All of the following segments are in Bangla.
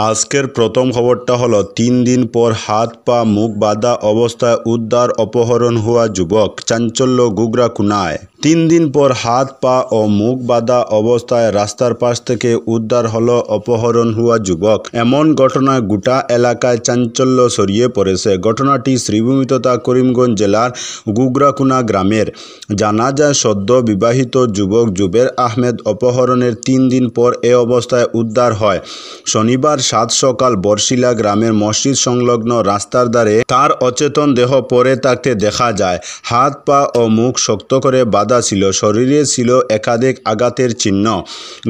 আজকের প্রথম খবরটা হলো ৩ দিন পর হাত পা মুখ বাঁধা অবস্থায় উদ্ধার অপহরণ হওয়া যুবক, চাঞ্চল্য গুগরাকুনায়। ৩ দিন পর হাত পা ও মুখ বাঁধা অবস্থায় রাস্তার পাশ থেকে উদ্ধার হলো অপহরণ হওয়া যুবক। এমন ঘটনায় গোটা এলাকায় চাঞ্চল্য ছড়িয়ে পড়েছে। ঘটনাটি শ্রীভূমি তথা করিমগঞ্জ জেলার গুগরাকুনা গ্রামের। জানা যায় সদ্য বিবাহিত যুবক জুবের আহমেদ অপহরণের ৩ দিন পর এ অবস্থায় উদ্ধার হয়। শনিবার ৭ সকাল বরশিলা গ্রামের মসজিদ সংলগ্ন রাস্তার ধারে তার অচেতন দেহ পড়ে থাকতে দেখা যায়। হাত পা ও মুখ শক্ত করে বাঁধা ছিল, শরীরে ছিল একাধিক আঘাতের চিহ্ন।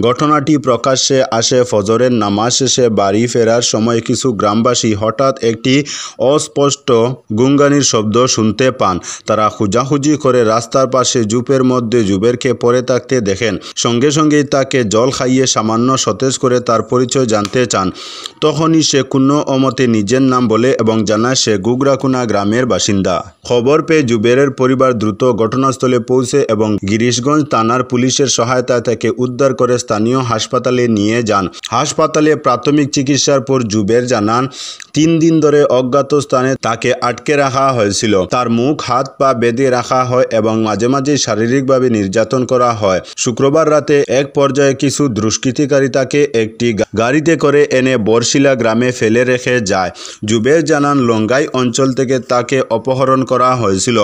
ঘটনাটি প্রকাশ্যে আসে ফজরের নামাজ শেষে বাড়ি ফেরার সময় কিছু গ্রামবাসী হঠাৎ একটি অস্পষ্ট গুঙ্গানির শব্দ শুনতে পান। তারা খোঁজাখুঁজি করে রাস্তার পাশে জুপের মধ্যে জুবেরকে পড়ে থাকতে দেখেন। সঙ্গে সঙ্গেই তাকে জল খাইয়ে সামান্য সতেজ করে তার পরিচয় জানতে চান। তখনই সে কোনো অমতে নিজের নাম বলে এবং জানায় সে গুগরাকুনা গ্রামের বাসিন্দা। খবর পেয়ে জুবেরের পরিবার দ্রুত ঘটনাস্থলে পৌঁছে এবং গিরিশগঞ্জ থানার পুলিশের সহায়তায় তাকে উদ্ধার করে স্থানীয় হাসপাতালে নিয়ে যান। হাসপাতালে প্রাথমিক চিকিৎসার পর জুবের জানান ৩ দিন ধরে অজ্ঞাত স্থানে তাকে আটকে রাখা হয়েছিল। তার মুখ হাত পা বেঁধে রাখা হয় এবং মাঝে মাঝে শারীরিকভাবে নির্যাতন করা হয়। শুক্রবার রাতে এক পর্যায়ে কিছু দুষ্কৃতিকারী তাকে একটি গাড়িতে করে এনে বরশিলা গ্রামে ফেলে রেখে যায়। জুবের জানান লঙ্গাই অঞ্চল থেকে তাকে অপহরণ করা হয়েছিল।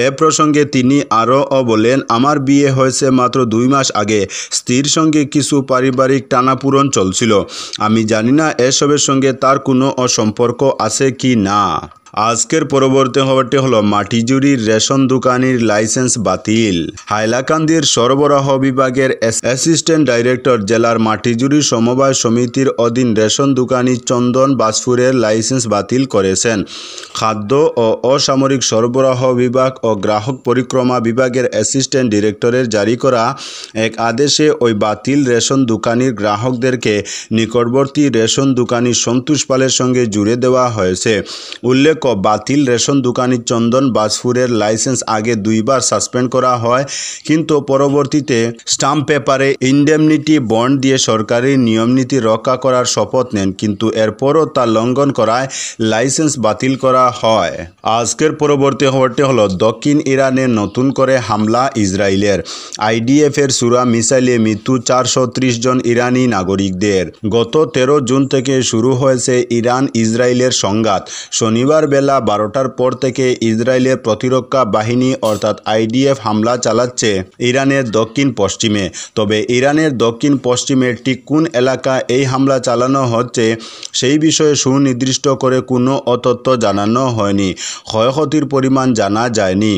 এ প্রসঙ্গে তিনি আরও বলেন, আমার বিয়ে হয়েছে মাত্র ২ মাস আগে। স্ত্রীর সঙ্গে কিছু পারিবারিক টানাপোড়েন চলছিল। আমি জানি না এসবের সঙ্গে তার কোনো সম্পর্ক আছে কি না। আজকের পরবর্তী খবরটি হলো মাটিজুরির রেশন দোকানির লাইসেন্স বাতিল। হাইলাকান্দির সরবরাহ বিভাগের অ্যাসিস্ট্যান্ট ডাইরেক্টর জেলার মাটিজুরি সমবায় সমিতির অধীন রেশন দোকানি চন্দন বাসপুরের লাইসেন্স বাতিল করেছেন। খাদ্য ও অসামরিক সরবরাহ বিভাগ ও গ্রাহক পরিক্রমা বিভাগের অ্যাসিস্ট্যান্ট ডিরেক্টরের জারি করা এক আদেশে ওই বাতিল রেশন দোকানির গ্রাহকদেরকে নিকটবর্তী রেশন দোকানি সন্তোষ পালের সঙ্গে জুড়ে দেওয়া হয়েছে। উল্লেখ্য, বাতিল রেশন দোকানি চন্দন বাসপুরের লাইসেন্স আগে 2 বার সাসপেন্ড করা হয়, কিন্তু পরবর্তীতে স্টাম্প পেপারে ইনডেমনিটি বন্ড দিয়ে সরকারি নিয়মনীতি রক্ষা করার শপথ নেন, কিন্তু এরপরও তা লঙ্ঘন করায় লাইসেন্স বাতিল করা হয়। আজকের পরবর্তী খবরটি হলো দক্ষিণ ইরানে নতুন করে হামলা ইসরায়েলের। আইডিএফের সুরা মিসাইলে মৃত্যু 430 জন ইরানি নাগরিকদের। গত 13 জুন থেকে শুরু হয়েছে ইরান ইসরায়েলের সংঘাত। শনিবার বেলা 12টার পর থেকে ইসরায়েলের প্রতিরক্ষা বাহিনী অর্থাৎ আইডিএফ হামলা চালাচ্ছে ইরানের দক্ষিণ পশ্চিমে। তবে ইরানের দক্ষিণ পশ্চিমের ঠিক কোন এলাকা এই হামলা চালানো হচ্ছে সেই বিষয়ে সুনির্দিষ্ট করে কোনো তথ্য জানানো হয়নি। ক্ষয়ক্ষতির পরিমাণ জানা যায়নি।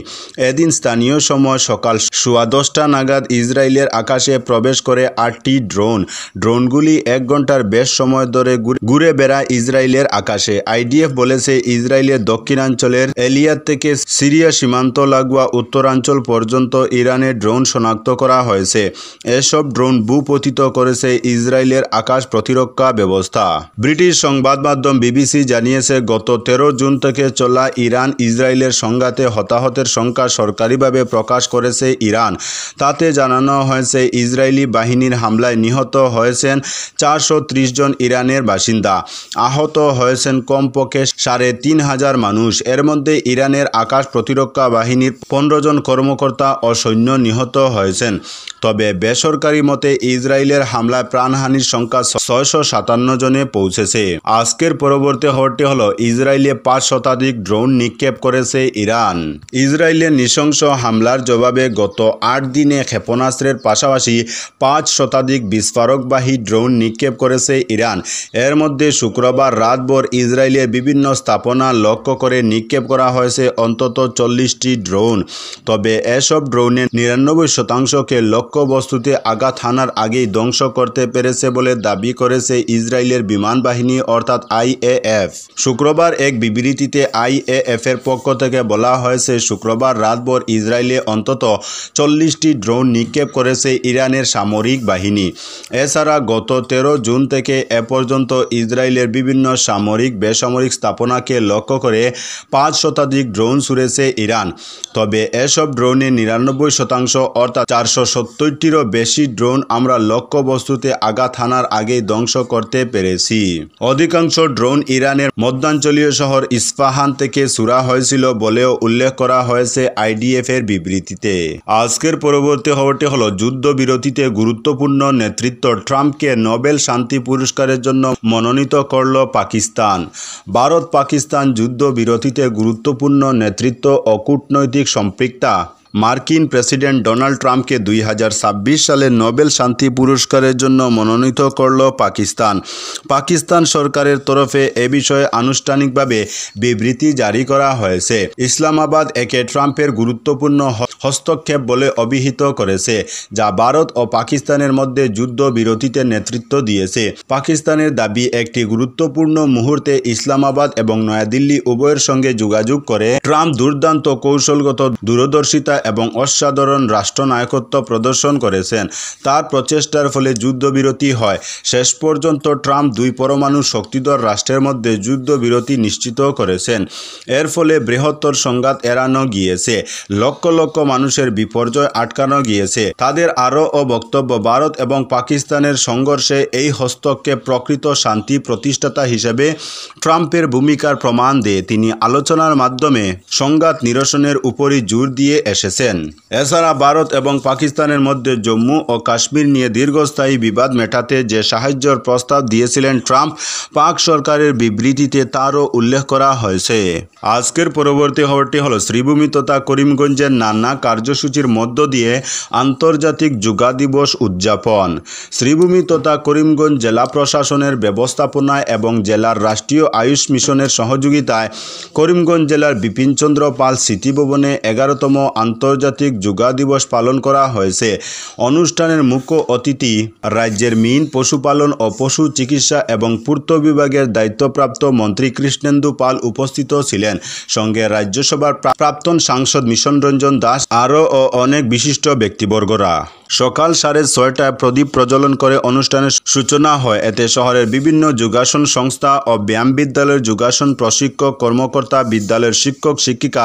এদিন স্থানীয় সময় সকাল 10:15 নাগাদ ইসরায়েলের আকাশে প্রবেশ করে 8টি ড্রোনগুলি 1 ঘন্টার বেশ সময় ধরে ঘুরে বেড়ায় ইসরায়েলের আকাশে। আইডিএফ বলেছে ইসরায়েলের দক্ষিণাঞ্চলের এলিয়াত থেকে সিরিয়া সীমান্ত লাগোয়া উত্তরাঞ্চল পর্যন্ত ইরানের ড্রোন শনাক্ত করা হয়েছে। এসব ড্রোন ভূপতিত করেছে ইসরায়েলের আকাশ প্রতিরক্ষা ব্যবস্থা। ব্রিটিশ সংবাদ মাধ্যম বিবিসি জানিয়েছে, গত 13 জুন থেকে চলা ইরান ইসরায়েলের সংঘাতে হতাহতের সংখ্যা সরকারিভাবে প্রকাশ করেছে ইরান। তাতে জানানো হয়েছে ইসরায়েলি বাহিনীর হামলায় নিহত হয়েছেন 430 জন ইরানের বাসিন্দা। আহত হয়েছেন কমপক্ষে 3,500 মানুষ। এর মধ্যে ইরানের আকাশ প্রতিরক্ষা বাহিনীর 15 জন কর্মকর্তা ও সৈন্য নিহত হয়েছেন। তবে বেসরকারি মতে ইসরায়েলের হামলায় প্রাণহানির সংখ্যা 657 জনে পৌঁছেছে। আজকের পরবর্তী খবরটি হলো ইসরায়েলে 5 শতাধিক ড্রোন নিক্ষেপ করেছে ইরান। ইসরায়েলের নৃশংস হামলার জবাবে গত 8 দিনে ক্ষেপণাস্ত্রের পাশাপাশি 5 শতাধিক বিস্ফোরকবাহী ড্রোন নিক্ষেপ করেছে ইরান। এর মধ্যে শুক্রবার রাতভর ইসরায়েলের বিভিন্ন স্থাপনা লক্ষ্য করে নিক্ষেপ করা হয়েছে অন্তত 40টি ড্রোন। তবে এসব ড্রোনের 99%কে লক্ষ্যবস্তুতে আঘাত হানার আগেই ধ্বংস করতে পেরেছে বলে দাবি করেছে ইসরায়েলের বিমান বাহিনী অর্থাৎ আইএএফ। শুক্রবার এক বিবৃতিতে আইএএফের পক্ষ থেকে বলা হয়েছে, শুক্রবার রাতভর ইসরায়েলে অন্তত 40টি ড্রোন নিক্ষেপ করেছে ইরানের সামরিক বাহিনী। এছাড়া গত 13 জুন থেকে এ পর্যন্ত ইসরায়েলের বিভিন্ন সামরিক বেসামরিক স্থাপনাকে লক্ষ্য লক্ষ্য করে 5 শতাধিক ড্রোন ছুড়েছে ইরান। তবে এসব ড্রোনের 99% অর্থাৎ 470টিরও বেশি ড্রোন আমরা লক্ষ্যবস্তুতে আঘাত হানার আগেই ধ্বংস করতে পেরেছি। অধিকাংশ ড্রোন ইরানের মধ্যাঞ্চলীয় শহর ইস্পাহান থেকে ছোড়া হয়েছিল বলেও উল্লেখ করা হয়েছে আইডিএফ এর বিবৃতিতে। আজকের পরবর্তী খবরটি হলো যুদ্ধবিরতিতে গুরুত্বপূর্ণ নেতৃত্ব, ট্রাম্পকে নোবেল শান্তি পুরস্কারের জন্য মনোনীত করল পাকিস্তান। ভারত পাকিস্তান যুদ্ধবিরতিতে গুরুত্বপূর্ণ নেতৃত্ব ও কূটনৈতিক সম্পৃক্ততা মার্কিন প্রেসিডেন্ট ডোনাল্ড ট্রাম্পকে 2026 সালে নোবেল শান্তি পুরস্কারের জন্য মনোনীত করল পাকিস্তান। পাকিস্তান সরকারের তরফে এ বিষয়ে আনুষ্ঠানিকভাবে বিবৃতি জারি করা হয়েছে। ইসলামাবাদ একে ট্রাম্পের গুরুত্বপূর্ণ হস্তক্ষেপ বলে অভিহিত করেছে, যা ভারত ও পাকিস্তানের মধ্যে যুদ্ধবিরতিতে নেতৃত্ব দিয়েছে। পাকিস্তানের দাবি, একটি গুরুত্বপূর্ণ মুহূর্তে ইসলামাবাদ এবং নয়াদিল্লি উভয়ের সঙ্গে যোগাযোগ করে ট্রাম্প দুর্দান্ত কৌশলগত দূরদর্শিতা এবং অসাধারণ রাষ্ট্রনায়কত্ব প্রদর্শন করেছেন। তার প্রচেষ্টার ফলে যুদ্ধবিরতি হয়। শেষ পর্যন্ত ট্রাম্প দুই পরমাণু শক্তিধর রাষ্ট্রের মধ্যে যুদ্ধবিরতি নিশ্চিত করেছেন। এর ফলে বৃহত্তর সংঘাত এড়ানো গিয়েছে, লক্ষ লক্ষ মানুষের বিপর্যয় আটকানো গিয়েছে। তাদের আরও বক্তব্য, ভারত এবং পাকিস্তানের সংঘর্ষে এই হস্তক্ষেপ প্রকৃত শান্তি প্রতিষ্ঠাতা হিসেবে ট্রাম্পের ভূমিকার প্রমাণ দেয়। তিনি আলোচনার মাধ্যমে সংঘাত নিরসনের উপরই জোর দিয়ে এসেছেন। এছাড়া ভারত এবং পাকিস্তানের মধ্যে জম্মু ও কাশ্মীর নিয়ে দীর্ঘস্থায়ী বিবাদ মেটাতে যে সাহায্যের প্রস্তাব দিয়েছিলেন ট্রাম্প, পাক সরকারের বিবৃতিতে তারও উল্লেখ করা হয়েছে। আজকের পরবর্তী খবরটি হলো শ্রীভূমি তথা করিমগঞ্জের নানা কার্যসূচির মধ্য দিয়ে আন্তর্জাতিক যোগা দিবস উদযাপন। শ্রীভূমি তথা করিমগঞ্জ জেলা প্রশাসনের ব্যবস্থাপনায় এবং জেলার রাষ্ট্রীয় আয়ুষ মিশনের সহযোগিতায় করিমগঞ্জ জেলার বিপিনচন্দ্র পাল স্মৃতি ভবনে 11তম আন্তর্জাতিক যোগা দিবস পালন করা হয়েছে। অনুষ্ঠানের মুখ্য অতিথি রাজ্যের মিন, পশুপালন ও পশু চিকিৎসা এবং পূর্ত বিভাগের দায়িত্বপ্রাপ্ত মন্ত্রী কৃষ্ণেন্দু পাল উপস্থিত ছিলেন। সঙ্গে রাজ্যসভার প্রাক্তন সাংসদ মিশন রঞ্জন দাস আরও অনেক বিশিষ্ট ব্যক্তিবর্গরা। সকাল 6:30টায় প্রদীপ প্রজ্বলন করে অনুষ্ঠানের সূচনা হয়। এতে শহরের বিভিন্ন যোগাসন সংস্থা ও ব্যায়াম বিদ্যালয়ের যোগাসন প্রশিক্ষক, কর্মকর্তা, বিদ্যালয়ের শিক্ষক শিক্ষিকা,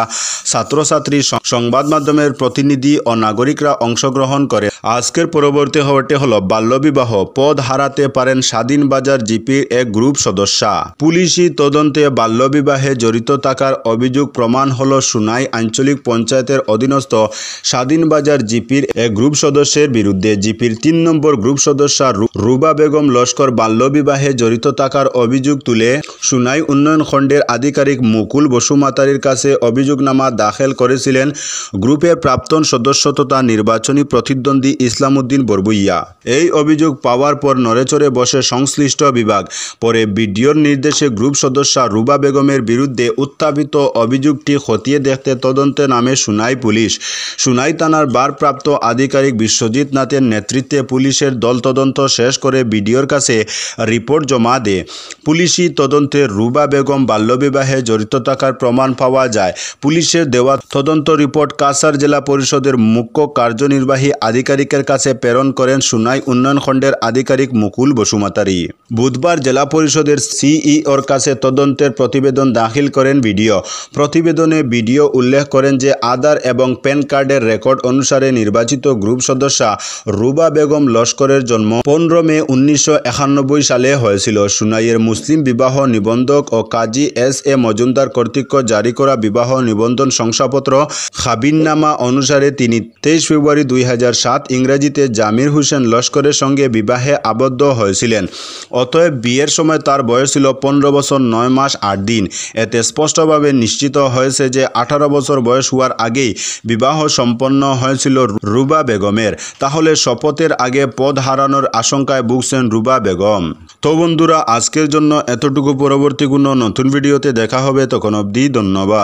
ছাত্রছাত্রী, সংবাদ মাধ্যমের প্রতিনিধি ও নাগরিকরা অংশগ্রহণ করে। আজকের পরবর্তী খবরটি হলো বাল্যবিবাহ, পদ হারাতে পারেন স্বাধীনবাজার জিপির এক গ্রুপ সদস্যা। পুলিশি তদন্তে বাল্যবিবাহে জড়িত থাকার অভিযোগ প্রমাণ হলো সুনাই আঞ্চলিক পঞ্চায়েতের অধীনস্থ স্বাধীনবাজার জিপির এক গ্রুপ সদস্যের বিরুদ্ধে। জিপির 3 নম্বর গ্রুপ সদস্যা রুবা বেগম লস্কর বাল্যবিবাহে জড়িত থাকার অভিযোগ তুলে সুনাই উন্নয়ন খণ্ডের আধিকারিক মুকুল বসুমাতারির কাছে অভিযোগনামা দাখিল করেছিলেন গ্রুপের প্রাক্তন সদস্য তথা নির্বাচনী প্রতিদ্বন্দ্বী ইসলামউদ্দিন বরবুইয়া। এই অভিযোগ পাওয়ার পর নড়েচড়ে বসে সংশ্লিষ্ট বিভাগ। পরে বিডিওর নির্দেশে গ্রুপ সদস্যা রুবা বেগমের বিরুদ্ধে উত্থাপিত অভিযোগটি খতিয়ে দেখতে তদন্তে নামে সুনাই পুলিশ। সুনাই থানার ভারপ্রাপ্ত আধিকারিক বিশ্বজিৎ নাথের নেতৃত্বে পুলিশের দল তদন্ত শেষ করে বিডিওর কাছে রিপোর্ট জমা দেয়। পুলিশি তদন্তে রুবা বেগম বাল্যবিবাহে জড়িত থাকার প্রমাণ পাওয়া যায়। পুলিশের দেওয়া তদন্ত রিপোর্ট কাছাড় জেলা পরিষদের মুখ্য কার্যনির্বাহী আধিকারিকের কাছে প্রেরণ করেন সুনাই উন্নয়ন খণ্ডের আধিকারিক মুকুল বসুমাতারি। বুধবার জেলা পরিষদের সিইওর কাছে তদন্তের প্রতিবেদন দাখিল করেন বিডিও। প্রতিবেদনে বিডিও উল্লেখ করেন যে আধার এবং প্যান কার্ডের রেকর্ড অনুসারে নির্বাচিত গ্রুপ সদস্যা রুবা বেগম লস্করের জন্ম 15 মে 1991 সালে হয়েছিল। সুনাইয়ের মুসলিম বিবাহ নিবন্ধক ও কাজী এস.এ. মজুমদার কর্তৃক জারি করা বিবাহ নিবন্ধন শংসাপত্র খাবিননামা অনুসারে তিনি 23 ফেব্রুয়ারি 2007 ইংরেজিতে জামির হোসেন লস্করের সঙ্গে বিবাহে আবদ্ধ হয়েছিলেন। অতএব বিয়ের সময় তার বয়স ছিল 15 বছর 9 মাস 8 দিন। এতে স্পষ্টভাবে নিশ্চিত হয়েছে যে 18 বছর বয়স হওয়ার আগেই বিবাহ সম্পন্ন হয়েছিল রুবা বেগমের। তাহলে শপথের আগে পদ হারানোর আশঙ্কায় ভুগছেন রুবা বেগম। তো বন্ধুরা, আজকের জন্য এতটুকু। পরবর্তী কোনো নতুন ভিডিওতে দেখা হবে, তখন অবধি ধন্যবাদ।